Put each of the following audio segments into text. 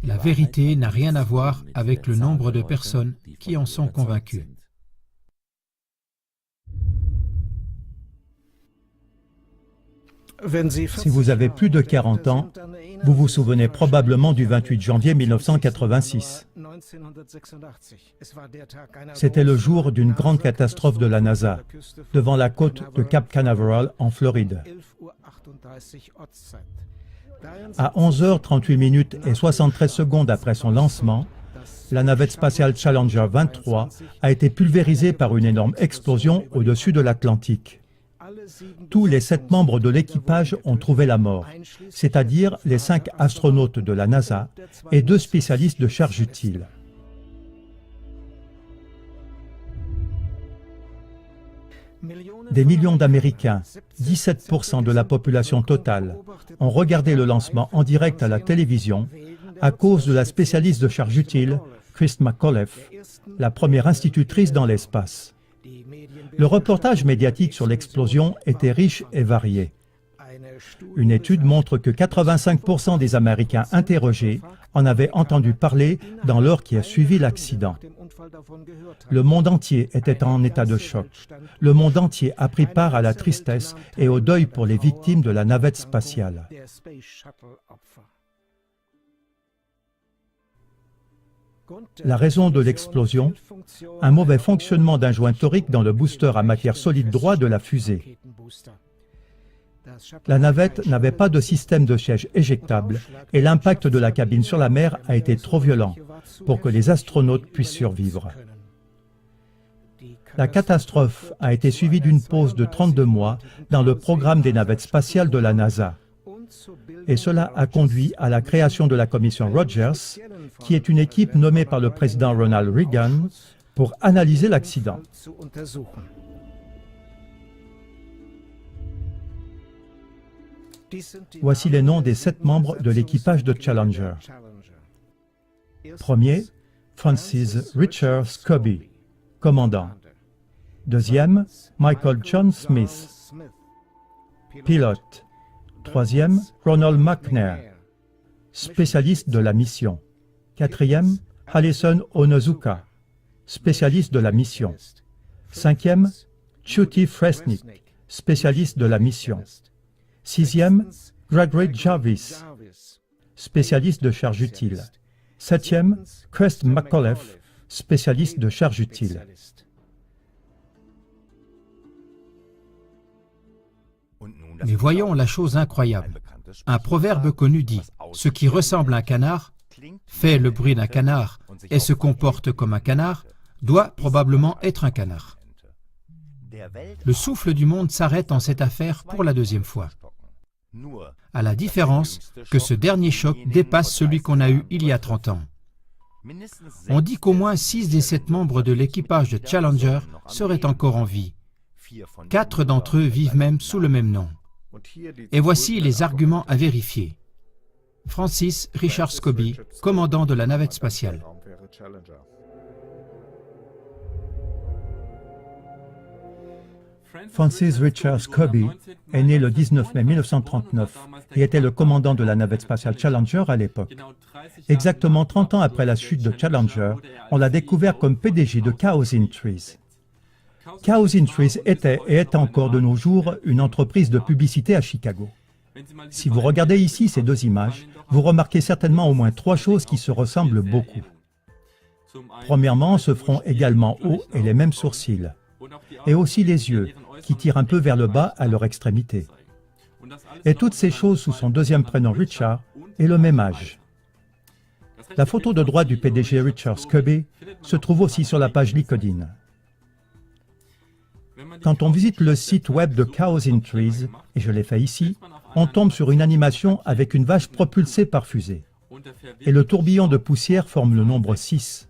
La vérité n'a rien à voir avec le nombre de personnes qui en sont convaincues. Si vous avez plus de 40 ans, vous vous souvenez probablement du 28 janvier 1986. C'était le jour d'une grande catastrophe de la NASA, devant la côte de Cap Canaveral en Floride. À 11h38 et 73 secondes après son lancement, la navette spatiale Challenger 23 a été pulvérisée par une énorme explosion au-dessus de l'Atlantique. Tous les 7 membres de l'équipage ont trouvé la mort, c'est-à-dire les 5 astronautes de la NASA et 2 spécialistes de charge utile. Des millions d'Américains, 17% de la population totale, ont regardé le lancement en direct à la télévision à cause de la spécialiste de charge utile, Christ McAuliffe, la première institutrice dans l'espace. Le reportage médiatique sur l'explosion était riche et varié. Une étude montre que 85% des Américains interrogés en avaient entendu parler dans l'heure qui a suivi l'accident. Le monde entier était en état de choc. Le monde entier a pris part à la tristesse et au deuil pour les victimes de la navette spatiale. La raison de l'explosion, un mauvais fonctionnement d'un joint torique dans le booster à matière solide droit de la fusée. La navette n'avait pas de système de siège éjectable et l'impact de la cabine sur la mer a été trop violent pour que les astronautes puissent survivre. La catastrophe a été suivie d'une pause de 32 mois dans le programme des navettes spatiales de la NASA. Et cela a conduit à la création de la commission Rogers, qui est une équipe nommée par le président Ronald Reagan pour analyser l'accident. Voici les noms des 7 membres de l'équipage de Challenger. Premier, Francis Richard Scobie, commandant. Deuxième, Michael John Smith, pilote. Troisième, Ronald McNair, spécialiste de la mission. Quatrième, Alison Onozuka, spécialiste de la mission. Cinquième, Chuty Fresnik, spécialiste de la mission. Sixième, Gregory Jarvis, spécialiste de charge utile. Septième, Christ McAuliffe, spécialiste de charge utile. Mais voyons la chose incroyable. Un proverbe connu dit « Ce qui ressemble à un canard, fait le bruit d'un canard et se comporte comme un canard, doit probablement être un canard. » Le souffle du monde s'arrête en cette affaire pour la deuxième fois. À la différence que ce dernier choc dépasse celui qu'on a eu il y a 30 ans. On dit qu'au moins 6 des 7 membres de l'équipage de Challenger seraient encore en vie. 4 d'entre eux vivent même sous le même nom. Et voici les arguments à vérifier. Francis Richard Scobie, commandant de la navette spatiale. Francis Richard Scobie est né le 19 mai 1939 et était le commandant de la navette spatiale Challenger à l'époque. Exactement 30 ans après la chute de Challenger, on l'a découvert comme PDG de Cows in Trees. Cows in Trees était et est encore de nos jours une entreprise de publicité à Chicago. Si vous regardez ici ces 2 images, vous remarquez certainement au moins 3 choses qui se ressemblent beaucoup. Premièrement, ce front également haut et les mêmes sourcils. Et aussi les yeux, qui tirent un peu vers le bas à leur extrémité. Et toutes ces choses sous son deuxième prénom Richard et le même âge. La photo de droite du PDG Richard Scobie se trouve aussi sur la page LinkedIn. Quand on visite le site web de Cows in Trees, et je l'ai fait ici, on tombe sur une animation avec une vache propulsée par fusée. Et le tourbillon de poussière forme le nombre 6.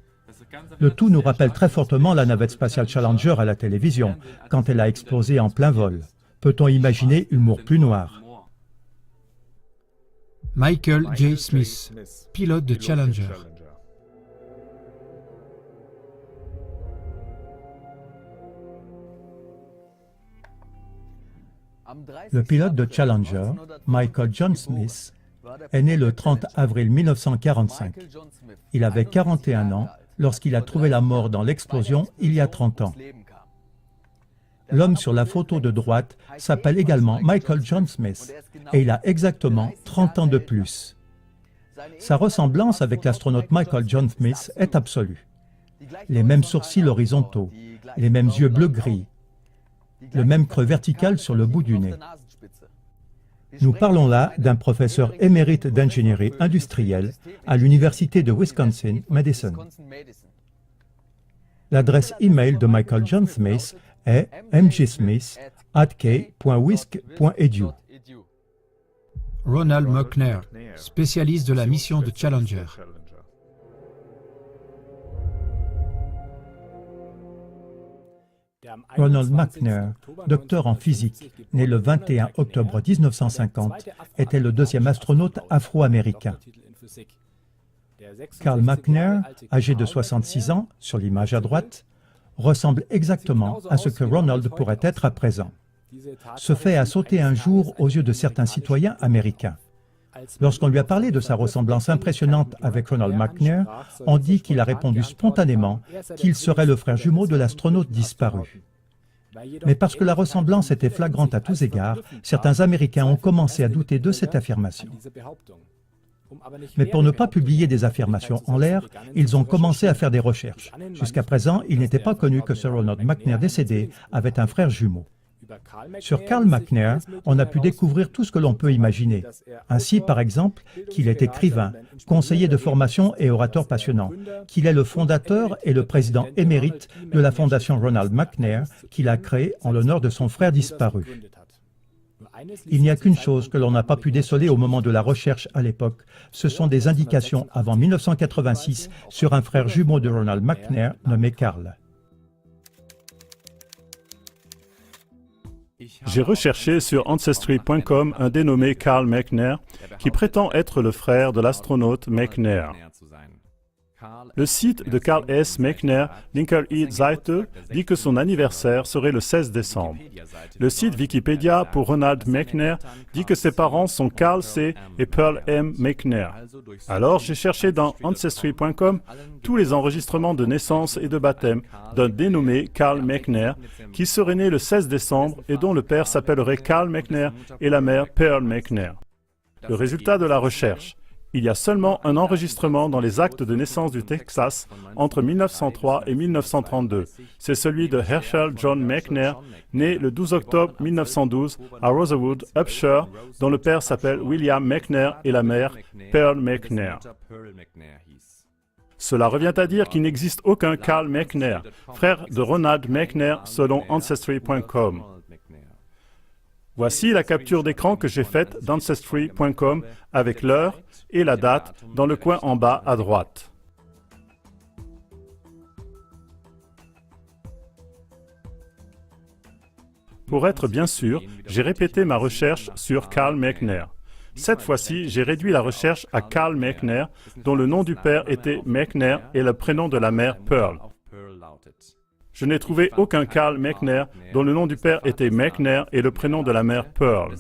Le tout nous rappelle très fortement la navette spatiale Challenger à la télévision, quand elle a explosé en plein vol. Peut-on imaginer humour plus noir? Michael J. Smith, pilote de Challenger. Le pilote de Challenger, Michael John Smith, est né le 30 avril 1945. Il avait 41 ans lorsqu'il a trouvé la mort dans l'explosion il y a 30 ans. L'homme sur la photo de droite s'appelle également Michael John Smith et il a exactement 30 ans de plus. Sa ressemblance avec l'astronaute Michael John Smith est absolue. Les mêmes sourcils horizontaux, les mêmes yeux bleu-gris, le même creux vertical sur le bout du nez. Nous parlons là d'un professeur émérite d'ingénierie industrielle à l'Université de Wisconsin-Madison. L'adresse e-mail de Michael John Smith est mgsmith@k.wisc.edu. Ronald McNair, spécialiste de la mission de Challenger. Ronald McNair, docteur en physique, né le 21 octobre 1950, était le deuxième astronaute afro-américain. Carl McNair, âgé de 66 ans, sur l'image à droite, ressemble exactement à ce que Ronald pourrait être à présent. Ce fait a sauté un jour aux yeux de certains citoyens américains. Lorsqu'on lui a parlé de sa ressemblance impressionnante avec Ronald McNair, on dit qu'il a répondu spontanément qu'il serait le frère jumeau de l'astronaute disparu. Mais parce que la ressemblance était flagrante à tous égards, certains Américains ont commencé à douter de cette affirmation. Mais pour ne pas publier des affirmations en l'air, ils ont commencé à faire des recherches. Jusqu'à présent, il n'était pas connu que ce Ronald McNair décédé avait un frère jumeau. Sur Carl McNair, on a pu découvrir tout ce que l'on peut imaginer. Ainsi, par exemple, qu'il est écrivain, conseiller de formation et orateur passionnant, qu'il est le fondateur et le président émérite de la fondation Ronald McNair qu'il a créée en l'honneur de son frère disparu. Il n'y a qu'une chose que l'on n'a pas pu déceler au moment de la recherche à l'époque, ce sont des indications avant 1986 sur un frère jumeau de Ronald McNair nommé Carl. J'ai recherché sur Ancestry.com un dénommé Carl McNair qui prétend être le frère de l'astronaute McNair. Le site de Carl S. McNair, Linker Seite, dit que son anniversaire serait le 16 décembre. Le site Wikipédia pour Ronald McNair dit que ses parents sont Carl C. et Pearl M. McNair. Alors j'ai cherché dans Ancestry.com tous les enregistrements de naissance et de baptême d'un dénommé Carl McNair qui serait né le 16 décembre et dont le père s'appellerait Carl McNair et la mère Pearl McNair. Le résultat de la recherche. Il y a seulement un enregistrement dans les actes de naissance du Texas entre 1903 et 1932. C'est celui de Herschel John McNair, né le 12 octobre 1912 à Rosewood, Upshur, dont le père s'appelle William McNair et la mère Pearl McNair. Cela revient à dire qu'il n'existe aucun Carl McNair, frère de Ronald McNair selon Ancestry.com. Voici la capture d'écran que j'ai faite d'Ancestry.com avec l'heure et la date dans le coin en bas à droite. Pour être bien sûr, j'ai répété ma recherche sur Carl McNair. Cette fois-ci, j'ai réduit la recherche à Carl McNair, dont le nom du père était McNair et le prénom de la mère Pearl. Je n'ai trouvé aucun Carl McNair dont le nom du père était McNair et le prénom de la mère Pearl.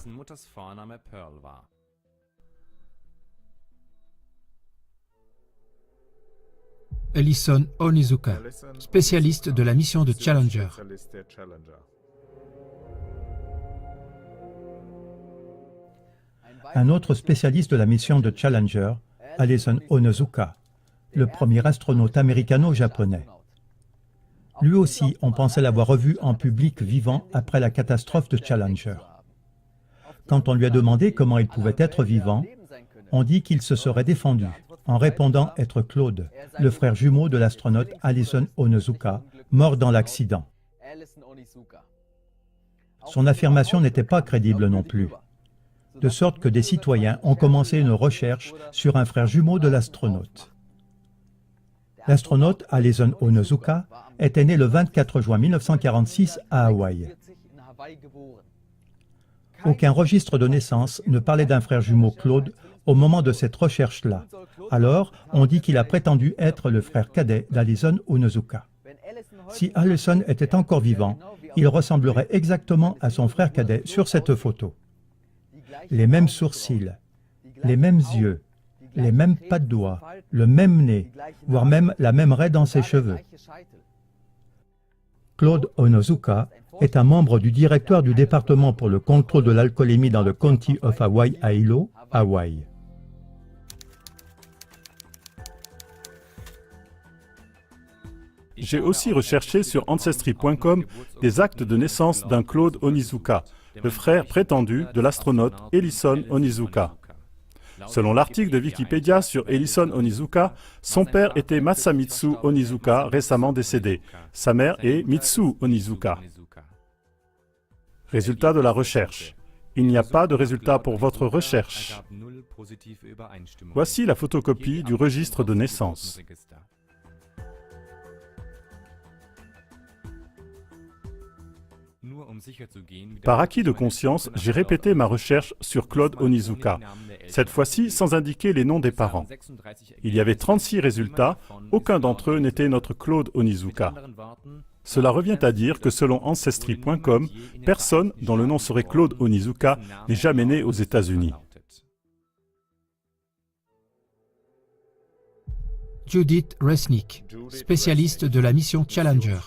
Ellison Onizuka, spécialiste de la mission de Challenger. Un autre spécialiste de la mission de Challenger, Ellison Onizuka, le premier astronaute américano-japonais. Lui aussi, on pensait l'avoir revu en public vivant après la catastrophe de Challenger. Quand on lui a demandé comment il pouvait être vivant, on dit qu'il se serait défendu en répondant être Claude, le frère jumeau de l'astronaute Ellison Onizuka, mort dans l'accident. Son affirmation n'était pas crédible non plus, de sorte que des citoyens ont commencé une recherche sur un frère jumeau de l'astronaute. L'astronaute Ellison Onizuka était né le 24 juin 1946 à Hawaï. Aucun registre de naissance ne parlait d'un frère jumeau Claude au moment de cette recherche-là. Alors, on dit qu'il a prétendu être le frère cadet d'Ellison Onizuka. Si Ellison était encore vivant, il ressemblerait exactement à son frère cadet sur cette photo. Les mêmes sourcils, les mêmes yeux, les mêmes pas de doigts, le même nez, voire même la même raie dans ses cheveux. Claude Onozuka est un membre du directoire du département pour le contrôle de l'alcoolémie dans le County of Hawaii à Hilo, Hawaï. J'ai aussi recherché sur Ancestry.com des actes de naissance d'un Claude Onizuka, le frère prétendu de l'astronaute Ellison Onizuka. Selon l'article de Wikipédia sur Ellison Onizuka, son père était Masamitsu Onizuka, récemment décédé. Sa mère est Mitsu Onizuka. Résultat de la recherche. Il n'y a pas de résultat pour votre recherche. Voici la photocopie du registre de naissance. Par acquis de conscience, j'ai répété ma recherche sur Claude Onizuka, cette fois-ci sans indiquer les noms des parents. Il y avait 36 résultats, aucun d'entre eux n'était notre Claude Onizuka. Cela revient à dire que selon Ancestry.com, personne dont le nom serait Claude Onizuka n'est jamais né aux États-Unis. Judith Resnick, spécialiste de la mission Challenger.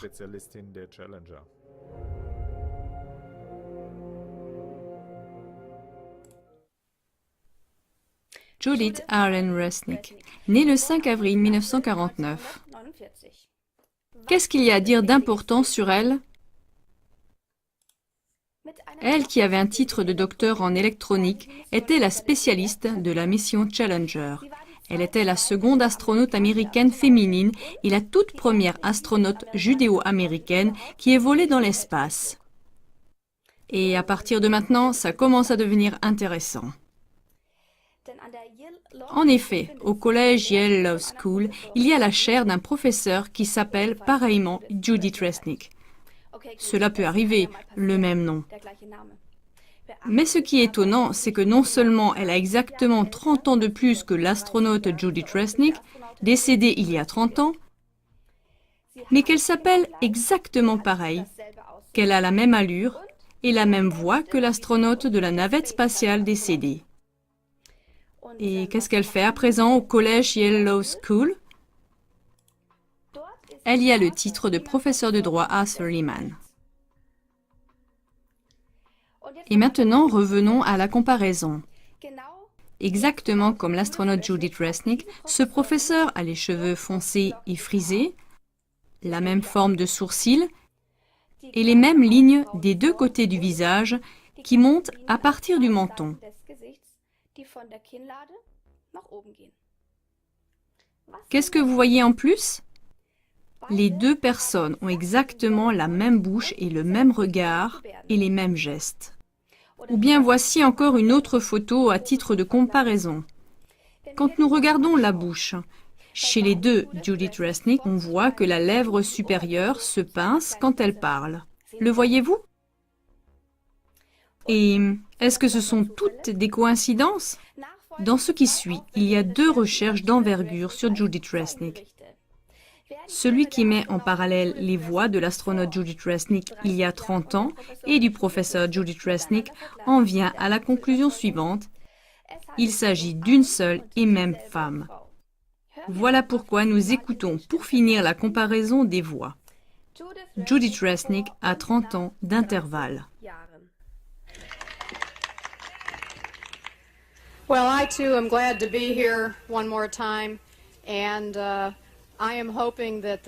Judith Aaron Resnick, née le 5 avril 1949. Qu'est-ce qu'il y a à dire d'important sur elle? Elle, qui avait un titre de docteur en électronique, était la spécialiste de la mission Challenger. Elle était la seconde astronaute américaine féminine et la toute première astronaute judéo-américaine qui ait volé dans l'espace. Et à partir de maintenant, ça commence à devenir intéressant. En effet, au collège Yale Law School, il y a la chaire d'un professeur qui s'appelle pareillement Judith Resnick. Cela peut arriver, le même nom. Mais ce qui est étonnant, c'est que non seulement elle a exactement 30 ans de plus que l'astronaute Judith Resnick, décédée il y a 30 ans, mais qu'elle s'appelle exactement pareil, qu'elle a la même allure et la même voix que l'astronaute de la navette spatiale décédée. Et qu'est-ce qu'elle fait à présent au collège Yale Law School? Elle y a le titre de professeur de droit à Arthur Lehman. Et maintenant, revenons à la comparaison. Exactement comme l'astronaute Judith Resnick, ce professeur a les cheveux foncés et frisés, la même forme de sourcils et les mêmes lignes des deux côtés du visage qui montent à partir du menton. Qu'est-ce que vous voyez en plus? Les deux personnes ont exactement la même bouche et le même regard et les mêmes gestes. Ou bien voici encore une autre photo à titre de comparaison. Quand nous regardons la bouche, chez les deux Judith Resnick, on voit que la lèvre supérieure se pince quand elle parle. Le voyez-vous? Et est-ce que ce sont toutes des coïncidences? Dans ce qui suit, il y a deux recherches d'envergure sur Judith Resnick. Celui qui met en parallèle les voix de l'astronaute Judith Resnick il y a 30 ans et du professeur Judith Resnick en vient à la conclusion suivante. Il s'agit d'une seule et même femme. Voilà pourquoi nous écoutons pour finir la comparaison des voix. Judith Resnick a 30 ans d'intervalle. Well, I too am glad to be here one more time, and I am hoping that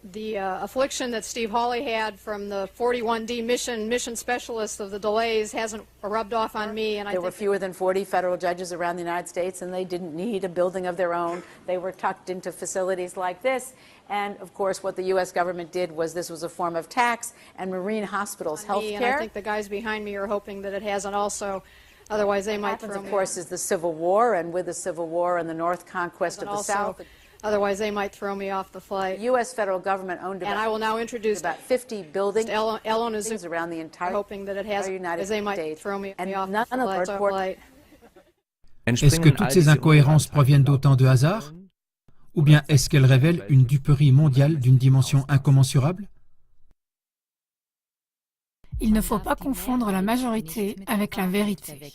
the affliction that Steve Hawley had from the 41D mission specialist of the delays hasn't rubbed off on me. And there were fewer than 40 federal judges around the United States, and they didn't need a building of their own. They were tucked into facilities like this. And of course, what the U.S. government did was this was a form of tax, and Marine hospitals, health care. And I think the guys behind me are hoping that it hasn't also. Otherwise, they might throw me. Of course, is the Civil War, and with the Civil War and the North conquest of the South. Otherwise, they might throw me off the flight. The U.S. federal government owned and I will now introduce about 50 buildings around the entire hoping that it has, United as they might States. throw me And off none the of the flight. Est-ce que toutes ces incohérences proviennent d'autant de hasard? Ou bien est-ce qu'elles révèlent une duperie mondiale d'une dimension incommensurable? Il ne faut pas confondre la majorité avec la vérité.